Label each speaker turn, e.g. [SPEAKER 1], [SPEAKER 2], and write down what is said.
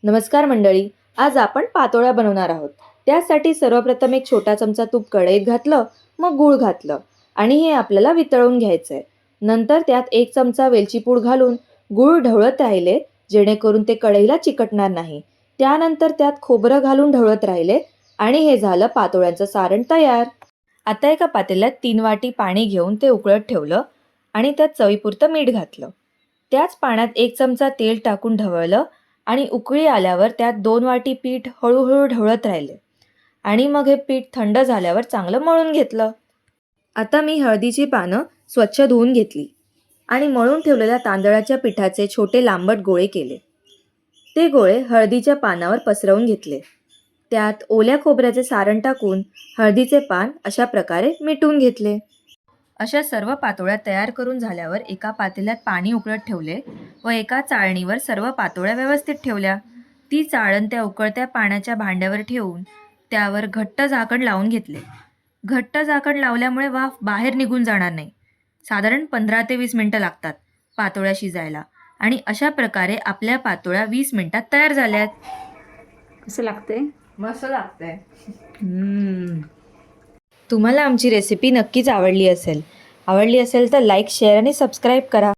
[SPEAKER 1] नमस्कार मंडळी, आज आपण पातोळ्या बनवणार आहोत. त्यासाठी सर्वप्रथम एक छोटा चमचा तूप कढईत घातलं, मग गूळ घातलं आणि हे आपल्याला वितळून घ्यायचं आहे. नंतर त्यात एक चमचा वेलची पूड घालून गूळ ढवळत राहिले, जेणेकरून ते कढईला चिकटणार नाही. त्यानंतर त्यात खोबरं घालून ढवळत राहिले आणि हे झालं पातोळ्यांचं सारण तयार. आता एका पातेल्यात 3 वाटी पाणी घेऊन ते उकळत ठेवलं आणि त्यात चवीपुरतं मीठ घातलं. त्याच पाण्यात 1 चमचा तेल टाकून ढवळलं आणि उकळी आल्यावर त्यात 2 वाटी पीठ हळूहळू ढवळत राहिले आणि मग हे पीठ थंड झाल्यावर चांगलं मळून घेतलं. आता मी हळदीची पानं स्वच्छ धुवून घेतली आणि मळून ठेवलेल्या तांदळाच्या पिठाचे छोटे लांबट गोळे केले. ते गोळे हळदीच्या पानावर पसरवून घेतले. त्यात ओल्या खोबऱ्याचे सारण टाकून हळदीचे पान अशा प्रकारे मिटून घेतले. अशा सर्व पातोळ्या तयार करून झाल्यावर एका पातेल्यात पाणी उकळत ठेवले व एका चाळणीवर सर्व पातोळ्या व्यवस्थित ठेवल्या. ती चाळण त्या उकळत्या पाण्याच्या भांड्यावर ठेवून त्यावर घट्ट झाकण लावून घेतले. घट्ट झाकण लावल्यामुळे वाफ बाहेर निघून जाणार नाही. साधारण 15 ते 20 मिनटं लागतात पातोळ्या शिजायला आणि अशा प्रकारे आपल्या पातोळ्या 20 मिनिटात तयार झाल्यात.
[SPEAKER 2] कसं लागते?
[SPEAKER 1] मस्त लागतंय. तुम्हाला आमची रेसिपी नक्कीच आवडली असेल तर लाईक, शेअर आणि सबस्क्राईब करा.